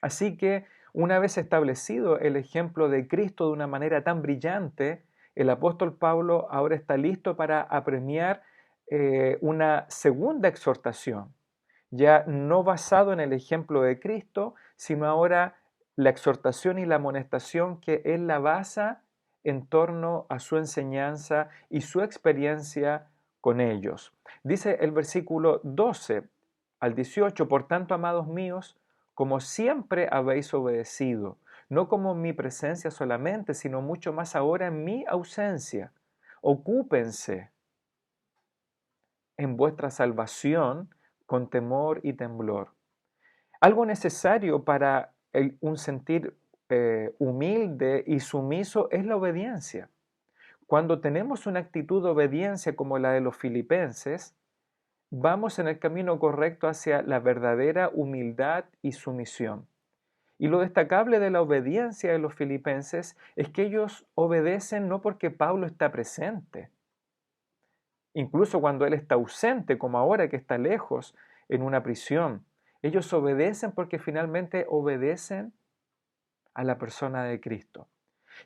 Así que una vez establecido el ejemplo de Cristo de una manera tan brillante, el apóstol Pablo ahora está listo para apremiar una segunda exhortación, ya no basado en el ejemplo de Cristo, sino ahora la exhortación y la amonestación que él la basa en torno a su enseñanza y su experiencia con ellos. Dice el versículo 12 al 18, por tanto, amados míos, como siempre habéis obedecido, no como en mi presencia solamente, sino mucho más ahora en mi ausencia. Ocúpense en vuestra salvación con temor y temblor. Algo necesario para un sentir humilde y sumiso es la obediencia. Cuando tenemos una actitud de obediencia como la de los filipenses, vamos en el camino correcto hacia la verdadera humildad y sumisión. Y lo destacable de la obediencia de los filipenses es que ellos obedecen no porque Pablo está presente, incluso cuando él está ausente, como ahora que está lejos en una prisión. Ellos obedecen porque finalmente obedecen a la persona de Cristo.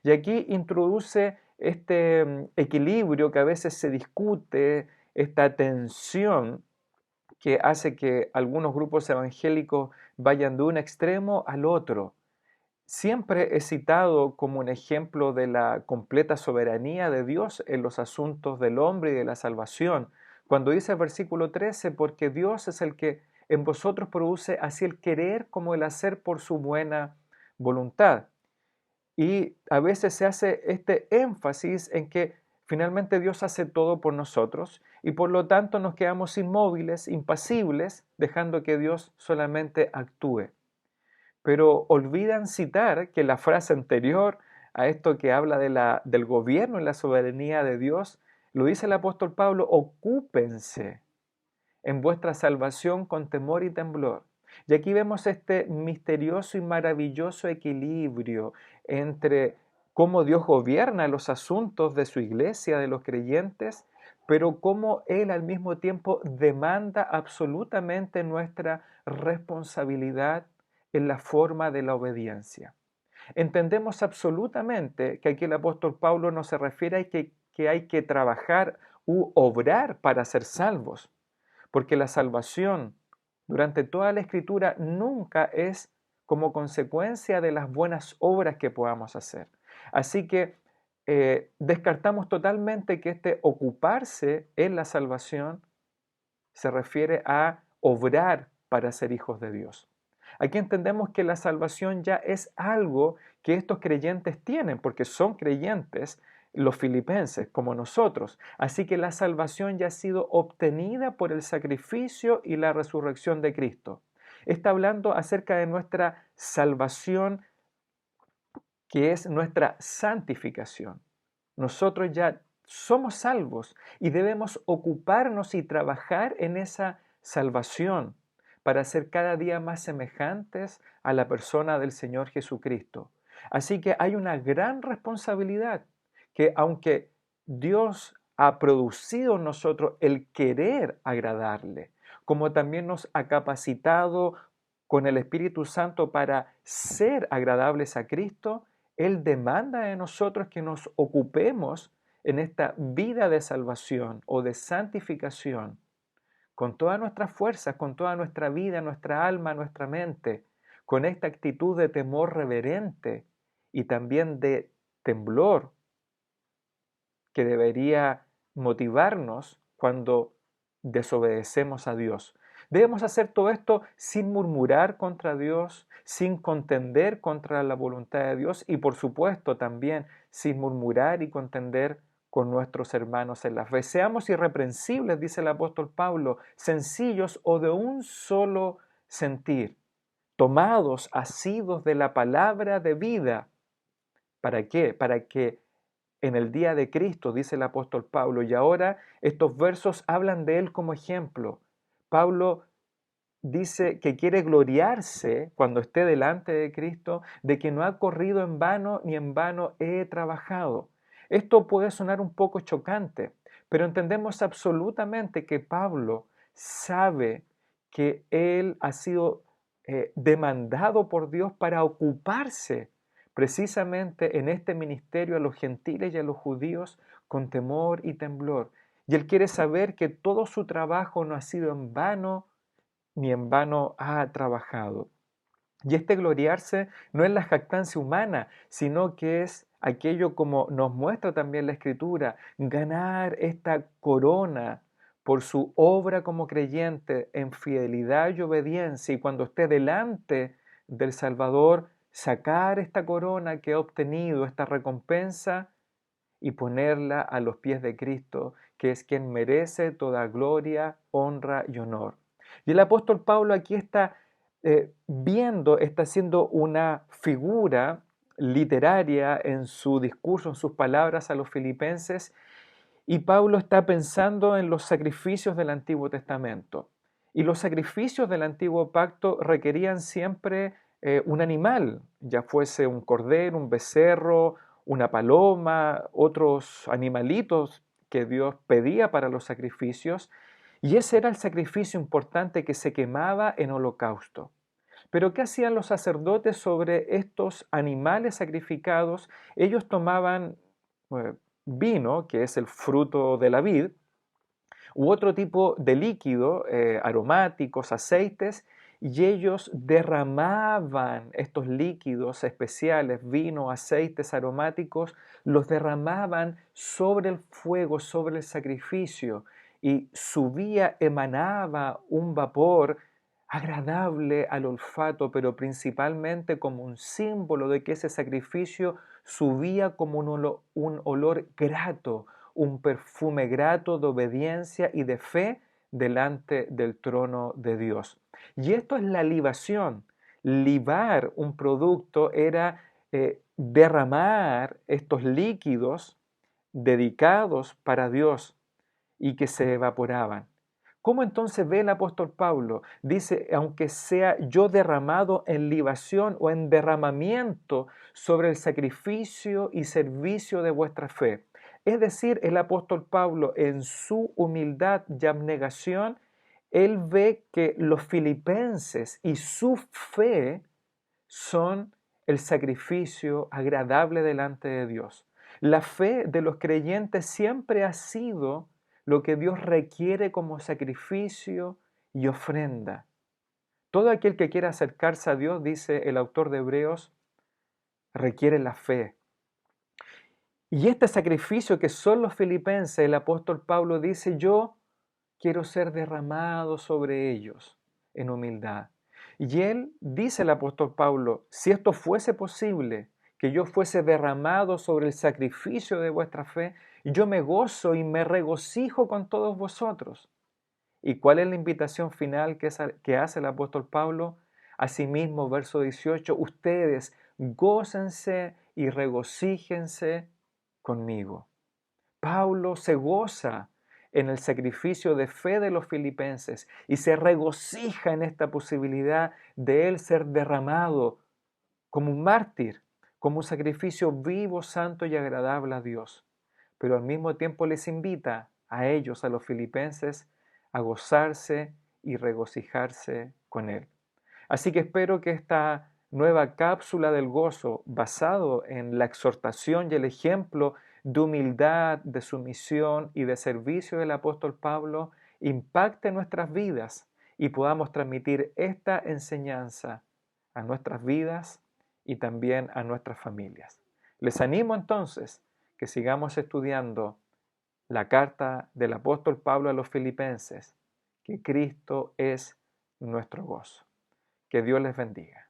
Y aquí introduce este equilibrio que a veces se discute, esta tensión que hace que algunos grupos evangélicos vayan de un extremo al otro. Siempre es citado como un ejemplo de la completa soberanía de Dios en los asuntos del hombre y de la salvación. Cuando dice el versículo 13, porque Dios es el que en vosotros produce así el querer como el hacer por su buena voluntad. Y a veces se hace este énfasis en que finalmente Dios hace todo por nosotros y por lo tanto nos quedamos inmóviles, impasibles, dejando que Dios solamente actúe. Pero olvidan citar que la frase anterior a esto que habla del gobierno y la soberanía de Dios, lo dice el apóstol Pablo: ocúpense en vuestra salvación con temor y temblor. Y aquí vemos este misterioso y maravilloso equilibrio entre cómo Dios gobierna los asuntos de su iglesia, de los creyentes, pero cómo Él al mismo tiempo demanda absolutamente nuestra responsabilidad en la forma de la obediencia. Entendemos absolutamente que aquí el apóstol Pablo no se refiere a que hay que trabajar u obrar para ser salvos, porque la salvación durante toda la escritura nunca es como consecuencia de las buenas obras que podamos hacer. Así que descartamos totalmente que este ocuparse en la salvación se refiere a obrar para ser hijos de Dios. Aquí entendemos que la salvación ya es algo que estos creyentes tienen, porque son creyentes los filipenses, como nosotros. Así que la salvación ya ha sido obtenida por el sacrificio y la resurrección de Cristo. Está hablando acerca de nuestra salvación, que es nuestra santificación. Nosotros ya somos salvos y debemos ocuparnos y trabajar en esa salvación para ser cada día más semejantes a la persona del Señor Jesucristo. Así que hay una gran responsabilidad que, aunque Dios ha producido en nosotros el querer agradarle, como también nos ha capacitado con el Espíritu Santo para ser agradables a Cristo, Él demanda de nosotros que nos ocupemos en esta vida de salvación o de santificación con todas nuestras fuerzas, con toda nuestra vida, nuestra alma, nuestra mente, con esta actitud de temor reverente y también de temblor que debería motivarnos cuando desobedecemos a Dios. Debemos hacer todo esto sin murmurar contra Dios, sin contender contra la voluntad de Dios y por supuesto también sin murmurar y contender con nuestros hermanos en la fe. Seamos irreprensibles, dice el apóstol Pablo, sencillos o de un solo sentir, tomados, asidos de la palabra de vida. ¿Para qué? Para que en el día de Cristo, dice el apóstol Pablo, y ahora estos versos hablan de él como ejemplo. Pablo dice que quiere gloriarse cuando esté delante de Cristo, de que no ha corrido en vano ni en vano he trabajado. Esto puede sonar un poco chocante, pero entendemos absolutamente que Pablo sabe que él ha sido demandado por Dios para ocuparse precisamente en este ministerio a los gentiles y a los judíos con temor y temblor. Y él quiere saber que todo su trabajo no ha sido en vano, ni en vano ha trabajado. Y este gloriarse no es la jactancia humana, sino que es aquello como nos muestra también la Escritura, ganar esta corona por su obra como creyente en fidelidad y obediencia, y cuando esté delante del Salvador, sacar esta corona que ha obtenido, esta recompensa, y ponerla a los pies de Cristo, que es quien merece toda gloria, honra y honor. Y el apóstol Pablo aquí está está haciendo una figura literaria en su discurso, en sus palabras a los filipenses, y Pablo está pensando en los sacrificios del Antiguo Testamento. Y los sacrificios del Antiguo Pacto requerían siempre un animal, ya fuese un cordero, un becerro, una paloma, otros animalitos que Dios pedía para los sacrificios, y ese era el sacrificio importante que se quemaba en holocausto. Pero ¿qué hacían los sacerdotes sobre estos animales sacrificados? Ellos tomaban eh, vino, que es el fruto de la vid, u otro tipo de líquido, aromáticos, aceites, y ellos derramaban estos líquidos especiales, vino, aceites aromáticos, los derramaban sobre el fuego, sobre el sacrificio, y subía, emanaba un vapor agradable al olfato, pero principalmente como un símbolo de que ese sacrificio subía como un olor grato, un perfume grato de obediencia y de fe delante del trono de Dios. Y esto es la libación. Libar un producto era derramar estos líquidos dedicados para Dios y que se evaporaban. ¿Cómo entonces ve el apóstol Pablo? Dice, aunque sea yo derramado en libación o en derramamiento sobre el sacrificio y servicio de vuestra fe. Es decir, el apóstol Pablo en su humildad y abnegación, él ve que los filipenses y su fe son el sacrificio agradable delante de Dios. La fe de los creyentes siempre ha sido lo que Dios requiere como sacrificio y ofrenda. Todo aquel que quiera acercarse a Dios, dice el autor de Hebreos, requiere la fe. Y este sacrificio que son los filipenses, el apóstol Pablo dice, yo quiero ser derramado sobre ellos en humildad. Y él dice el apóstol Pablo, si esto fuese posible, que yo fuese derramado sobre el sacrificio de vuestra fe, yo me gozo y me regocijo con todos vosotros. ¿Y cuál es la invitación final que hace el apóstol Pablo? Asimismo, verso 18, ustedes gócense y regocíjense conmigo. Pablo se goza en el sacrificio de fe de los filipenses y se regocija en esta posibilidad de él ser derramado como un mártir, como un sacrificio vivo, santo y agradable a Dios. Pero al mismo tiempo les invita a ellos, a los filipenses, a gozarse y regocijarse con él. Así que espero que esta nueva cápsula del gozo, basado en la exhortación y el ejemplo de humildad, de sumisión y de servicio del apóstol Pablo, impacte nuestras vidas y podamos transmitir esta enseñanza a nuestras vidas y también a nuestras familias. Les animo entonces que sigamos estudiando la carta del apóstol Pablo a los filipenses, que Cristo es nuestro gozo. Que Dios les bendiga.